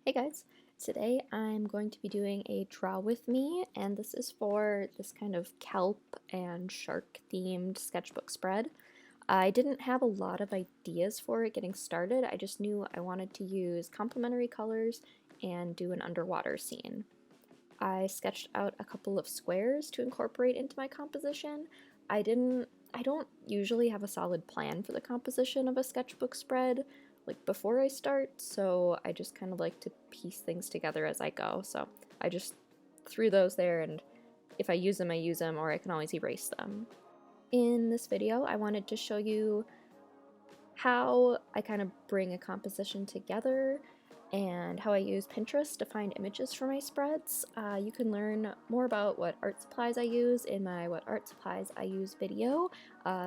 Hey guys, today I'm going to be doing a draw with me, and this is for this kind of kelp and shark themed sketchbook spread. I didn't have a lot of ideas for it getting started. I just knew I wanted to use complementary colors and do an underwater scene. I sketched out a couple of squares to incorporate into my composition. I don't usually have a solid plan for the composition of a sketchbook spread like before I start, so I just kind of like to piece things together as I go. So I just threw those there, and if I use them, or I can always erase them. In this video, I wanted to show you how I kind of bring a composition together and how I use Pinterest to find images for my spreads. You can learn more about what art supplies I use in my What Art Supplies I Use video.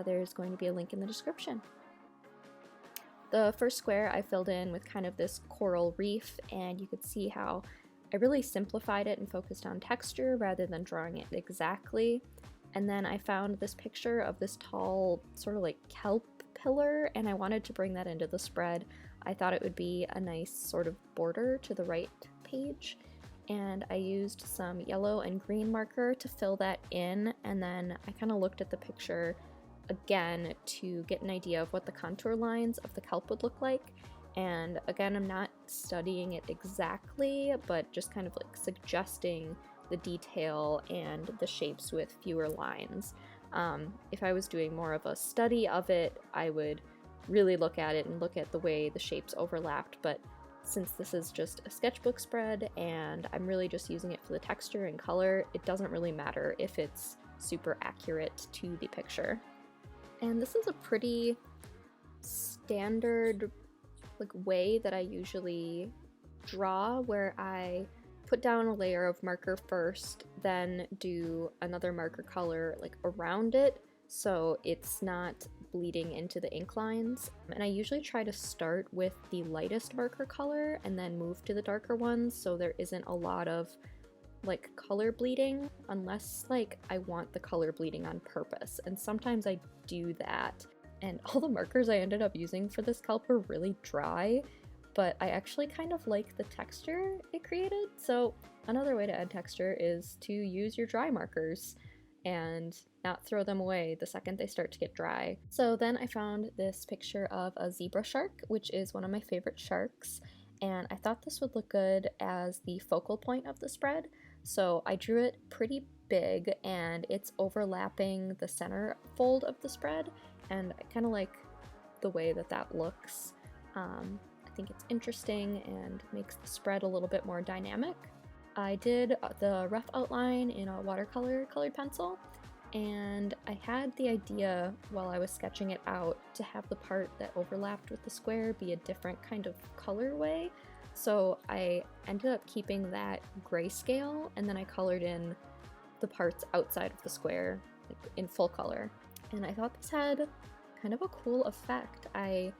There's going to be a link in the description. The first square I filled in with kind of this coral reef, and you could see how I really simplified it and focused on texture rather than drawing it exactly. And then I found this picture of this tall, sort of like kelp pillar, and I wanted to bring that into the spread. I thought it would be a nice sort of border to the right page, and I used some yellow and green marker to fill that in, and then I kind of looked at the picture again to get an idea of what the contour lines of the kelp would look like. And again, I'm not studying it exactly, but just kind of like suggesting the detail and the shapes with fewer lines. If I was doing more of a study of it, I would really look at it and look at the way the shapes overlapped, but since this is just a sketchbook spread and I'm really just using it for the texture and color, it doesn't really matter if it's super accurate to the picture. And this is a pretty standard way that I usually draw, where I put down a layer of marker first, then do another marker color around it so it's not bleeding into the ink lines. And I usually try to start with the lightest marker color and then move to the darker ones so there isn't a lot of color bleeding, unless I want the color bleeding on purpose, and sometimes I do that. And all the markers I ended up using for this kelp were really dry, but I actually kind of like the texture it created. So another way to add texture is to use your dry markers and not throw them away the second they start to get dry. So then I found this picture of a zebra shark, which is one of my favorite sharks, and I thought this would look good as the focal point of the spread. So I drew it pretty big, and it's overlapping the center fold of the spread, and I kind of like the way that looks. I think it's interesting and makes the spread a little bit more dynamic. I did the rough outline in a watercolor colored pencil, and I had the idea while I was sketching it out to have the part that overlapped with the square be a different kind of colorway. So I ended up keeping that grayscale, and then I colored in the parts outside of the square in full color. And I thought this had kind of a cool effect. I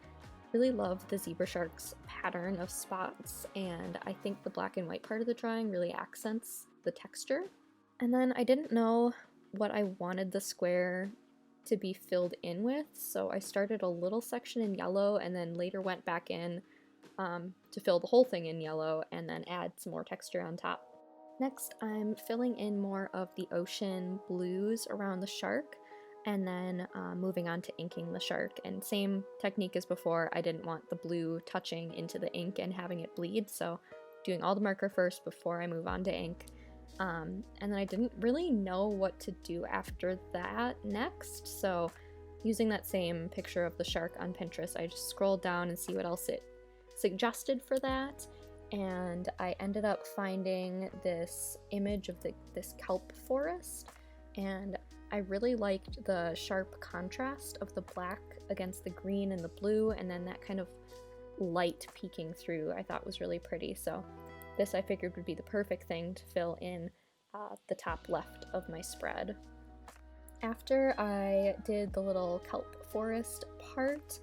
really love the zebra shark's pattern of spots, and I think the black and white part of the drawing really accents the texture. And then I didn't know what I wanted the square to be filled in with, so I started a little section in yellow and then later went back in to fill the whole thing in yellow and then add some more texture on top. Next, I'm filling in more of the ocean blues around the shark, and then moving on to inking the shark. And same technique as before, I didn't want the blue touching into the ink and having it bleed, so doing all the marker first before I move on to ink. And then I didn't really know what to do after that next, so using that same picture of the shark on Pinterest, I just scrolled down and see what else it suggested for that, and I ended up finding this image of this kelp forest, and I really liked the sharp contrast of the black against the green and the blue, and then that kind of light peeking through I thought was really pretty. So this I figured would be the perfect thing to fill in the top left of my spread. After I did the little kelp forest part,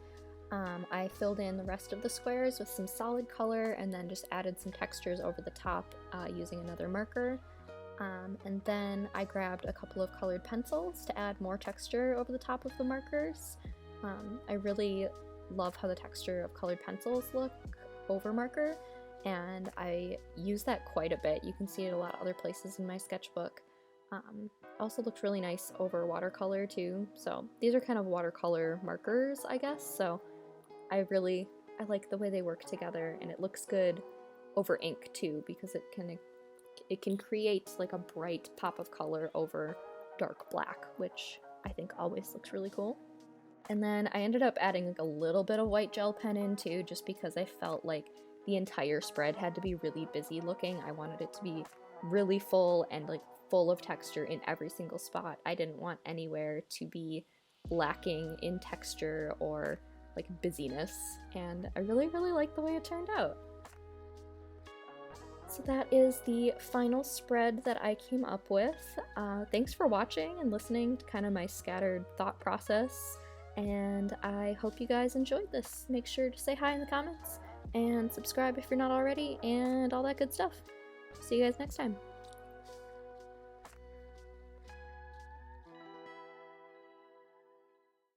I filled in the rest of the squares with some solid color and then just added some textures over the top using another marker. And then I grabbed a couple of colored pencils to add more texture over the top of the markers. I really love how the texture of colored pencils look over marker, and I use that quite a bit. You can see it a lot of other places in my sketchbook. Also looks really nice over watercolor too. So these are kind of watercolor markers, I guess. So I like the way they work together, and it looks good over ink too, because it can create like a bright pop of color over dark black, which I think always looks really cool. And then I ended up adding like a little bit of white gel pen in too, just because I felt like the entire spread had to be really busy looking. I wanted it to be really full and like full of texture in every single spot. I didn't want anywhere to be lacking in texture or like busyness, and I really like the way it turned out. So that is the final spread that I came up with. Thanks for watching and listening to kind of my scattered thought process, and I hope you guys enjoyed this. Make sure to say hi in the comments and subscribe if you're not already, and all that good stuff. See you guys next time.